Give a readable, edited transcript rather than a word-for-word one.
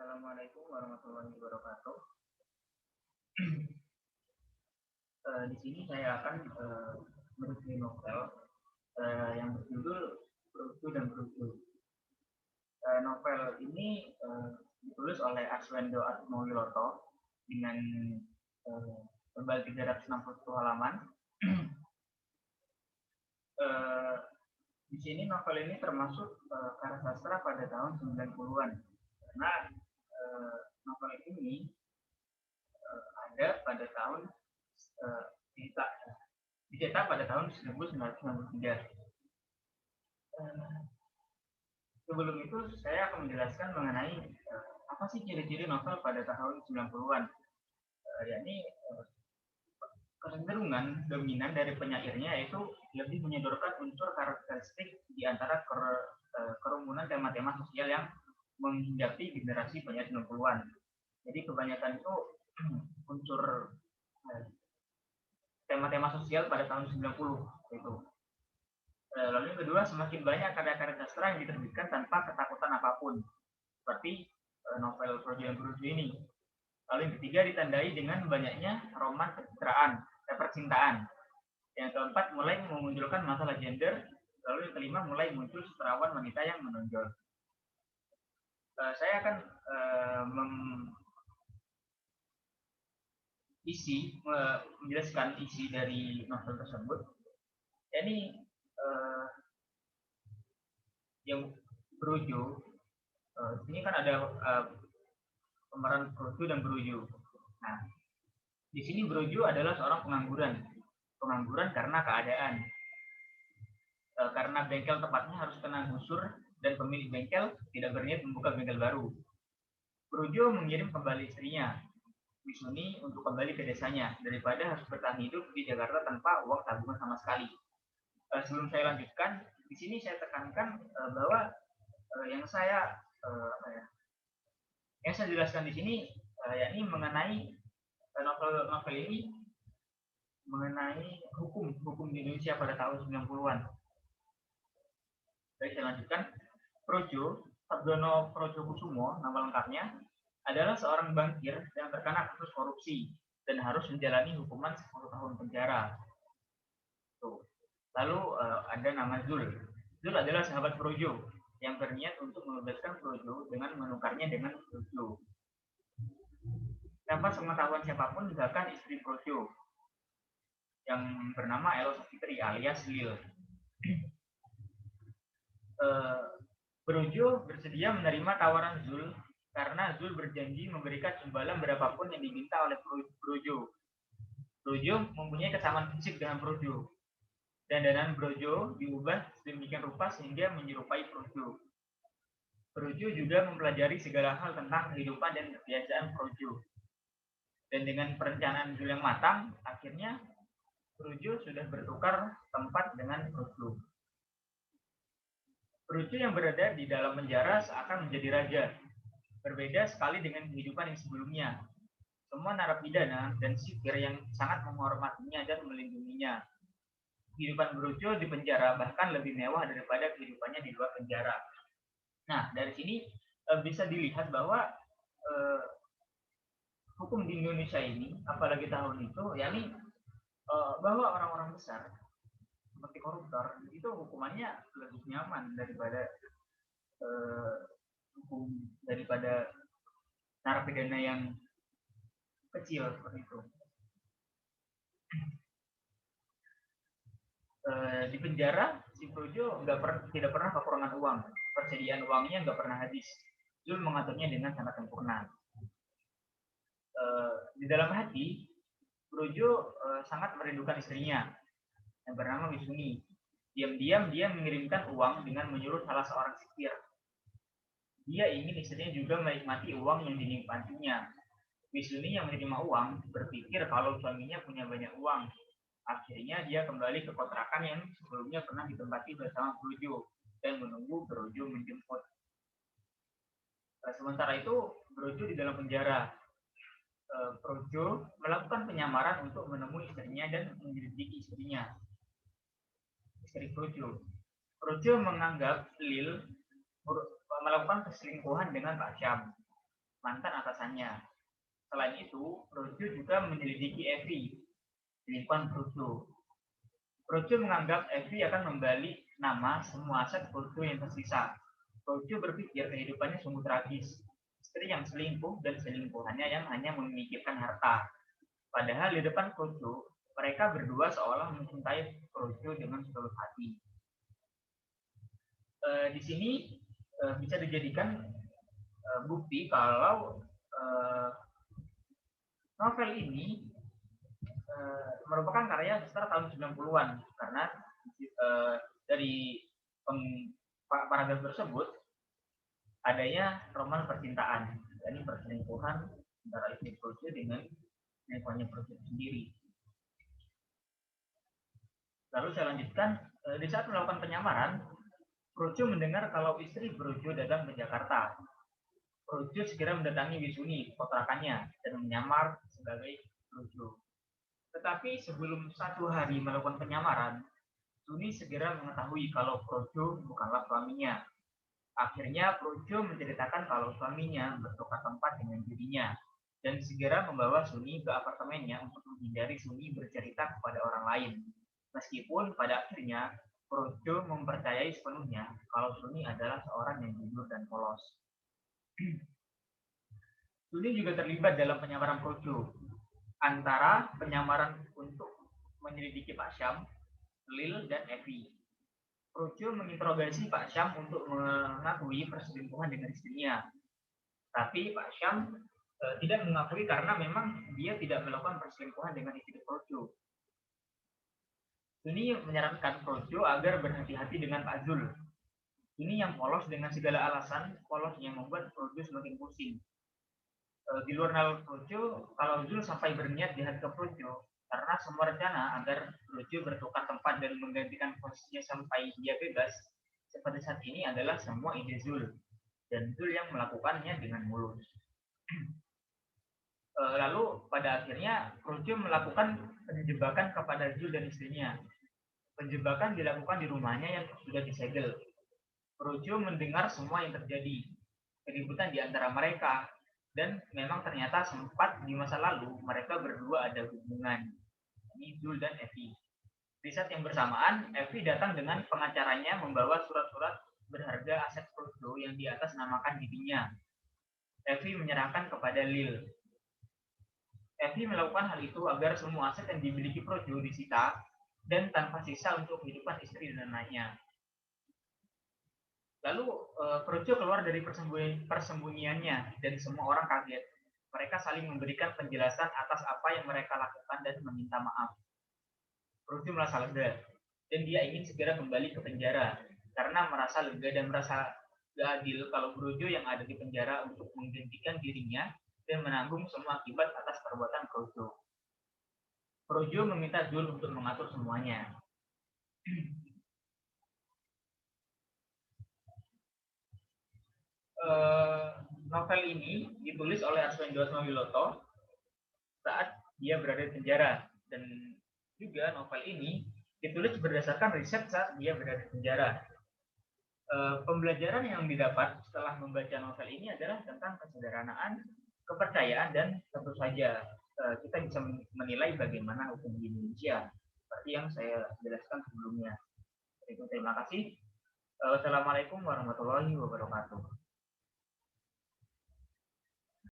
Assalamualaikum warahmatullahi wabarakatuh. Di sini saya akan mereview novel yang berjudul Beruju dan Beruju. Novel ini ditulis oleh Arswendo Atmowiloto dengan tebal 360 halaman. Di sini novel ini termasuk karya sastra pada tahun 90-an karena novel ini ada pada tahun dicetak pada tahun 1993. Sebelum itu saya akan menjelaskan mengenai apa sih ciri-ciri novel pada tahun 90-an, yakni kecenderungan dominan dari penyairnya yaitu lebih menyodorkan unsur karakteristik di antara kerumunan tema-tema sosial yang menghinggapi generasi penyair 90-an. Jadi kebanyakan itu unsur tema-tema sosial pada tahun 90 itu. Lalu yang kedua, semakin banyak karya-karya sastra yang diterbitkan tanpa ketakutan apapun, seperti novel Beruju dan Beruju ini. Lalu yang ketiga, ditandai dengan banyaknya roman percintaan. Yang keempat, mulai memunculkan masalah gender. Lalu yang kelima, mulai muncul sastrawan wanita yang menonjol. Saya akan menjelaskan isi dari novel tersebut. Ini yang Beruju, ini kan ada pemeran Beruju dan Beruju. Nah, di sini Beruju adalah seorang pengangguran karena keadaan, karena bengkel tempatnya harus kena gusur dan pemilik bengkel tidak berniat membuka bengkel baru. Beruju mengirim kembali istrinya Wisuni untuk kembali ke desanya daripada harus bertahan hidup di Jakarta tanpa uang tabungan sama sekali. Sebelum saya lanjutkan, di sini saya tekankan bahwa yang saya jelaskan di sini yakni mengenai novel ini mengenai hukum di Indonesia pada tahun 90-an. Baik, saya lanjutkan. Projo, Sabdono Projokusumo, nama lengkapnya, adalah seorang bankir yang terkena kasus korupsi dan harus menjalani hukuman 10 tahun penjara. Tuh. Lalu ada nama Zul. Zul adalah sahabat Projo yang berniat untuk membebaskan Projo dengan menukarnya dengan Projo. Tanpa sepengetahuan siapapun, misalkan istri Projo yang bernama Elo Fitri alias Lil. Beruju bersedia menerima tawaran Zul karena Zul berjanji memberikan imbalan berapapun yang diminta oleh Beruju. Beruju mempunyai kesamaan fisik dengan Beruju. Dandanan Beruju diubah sedemikian rupa sehingga menyerupai Beruju. Beruju juga mempelajari segala hal tentang kehidupan dan kebiasaan Beruju. Dan dengan perencanaan Zul yang matang, akhirnya Beruju sudah bertukar tempat dengan Beruju. Beruju yang berada di dalam penjara seakan menjadi raja, berbeda sekali dengan kehidupan yang sebelumnya. Semua narapidana dan sipir yang sangat menghormatinya dan melindunginya. Kehidupan Beruju di penjara bahkan lebih mewah daripada kehidupannya di luar penjara. Nah, dari sini bisa dilihat bahwa hukum di Indonesia ini, apalagi tahun itu, yakni bahwa orang-orang besar seperti koruptor itu hukumannya lebih nyaman daripada hukum daripada narapidana yang kecil seperti itu. Di penjara si Projo tidak pernah kekurangan uang, persediaan uangnya nggak pernah habis. Zul mengaturnya dengan sangat sempurna. Di dalam hati Projo sangat merindukan istrinya yang bernama Wisuni. Diam-diam dia mengirimkan uang dengan menyuruh salah seorang sipir. Dia ingin istrinya juga menikmati uang yang dinikmatinya. Wisuni yang menerima uang berpikir kalau suaminya punya banyak uang. Akhirnya dia kembali ke kontrakan yang sebelumnya pernah ditempati bersama Beruju dan menunggu Beruju menjemput. Sementara itu Beruju di dalam penjara. Projo melakukan penyamaran untuk menemui istrinya dan menyelidiki istrinya. Istri Projo. Projo menganggap Lil melakukan perselingkuhan dengan Pak Syam. mantan atasannya. Selain itu, Projo juga menyelidiki Evi di lingkungan Projo. Projo menganggap Evi akan membalik nama semua aset Projo yang tersisa. Projo berpikir kehidupannya sungguh tragis. Istri yang selingkuh dan selingkuhannya yang hanya memikirkan harta. Padahal di depan Projo, mereka berdua seolah mencintai Projo dengan seluruh hati. Di sini bisa dijadikan bukti kalau novel ini merupakan karya sekitar tahun 90-an karena dari paragraf tersebut adanya roman percintaan, yakni perselingkuhan antara istri Projo dengan nekonya Projo sendiri. Lalu saya lanjutkan, di saat melakukan penyamaran, Projo mendengar kalau istri Projo datang ke Jakarta. Projo segera mendatangi Wisuni, potrakannya, dan menyamar sebagai Projo. Tetapi sebelum 1 hari melakukan penyamaran, Suni segera mengetahui kalau Projo bukanlah suaminya. Akhirnya Projo menceritakan kalau suaminya bertukar tempat dengan dirinya dan segera membawa Suni ke apartemennya untuk menghindari Suni bercerita kepada orang lain. Meskipun pada akhirnya Projo mempercayai sepenuhnya kalau Suni adalah seorang yang jujur dan polos. Suni juga terlibat dalam penyamaran Projo. Antara penyamaran untuk menyelidiki Pak Syam, Lil, dan Evi. Projo menginterogasi Pak Syam untuk mengakui perselingkuhan dengan istrinya. Tapi Pak Syam tidak mengakui karena memang dia tidak melakukan perselingkuhan dengan istri Projo. Ini menyarankan Projo agar berhati-hati dengan Pak Zul. Ini yang polos dengan segala alasan, polos yang membuat Projo semakin pusing. Di luar nalar Projo, kalau Zul sampai berniat jahat ke Projo, karena semua rencana agar Projo bertukar tempat dan menggantikan posisinya sampai dia bebas, seperti saat ini adalah semua ide Zul, dan Zul yang melakukannya dengan mulus. Lalu pada akhirnya Projo melakukan penjebakan kepada Zul dan istrinya. Penjebakan dilakukan di rumahnya yang sudah disegel. Projo mendengar semua yang terjadi, keributan di antara mereka, dan memang ternyata sempat di masa lalu mereka berdua ada hubungan, ini Zul dan Evi. Di saat yang bersamaan, Evi datang dengan pengacaranya membawa surat-surat berharga aset Projo yang di atas namakan dirinya. Evi menyerahkan kepada Lil. Evi melakukan hal itu agar semua aset yang dimiliki Projo disita dan tanpa sisa untuk kehidupan istri dan anaknya. Lalu Projo keluar dari persembunyiannya dan semua orang kaget. Mereka saling memberikan penjelasan atas apa yang mereka lakukan dan meminta maaf. Projo merasa lega dan dia ingin segera kembali ke penjara karena merasa lega dan merasa gak adil kalau Projo yang ada di penjara untuk menggantikan dirinya dan menanggung semua akibat atas perbuatan Projo. Projo meminta Zul untuk mengatur semuanya. Novel ini ditulis oleh Arswendo Atmawiloto saat dia berada di penjara, dan juga novel ini ditulis berdasarkan riset saat dia berada di penjara. Pembelajaran yang didapat setelah membaca novel ini adalah tentang kesederhanaan, kepercayaan, dan tentu saja kita bisa menilai bagaimana hukum di Indonesia seperti yang saya jelaskan sebelumnya. Terima kasih. Wassalamualaikum warahmatullahi wabarakatuh.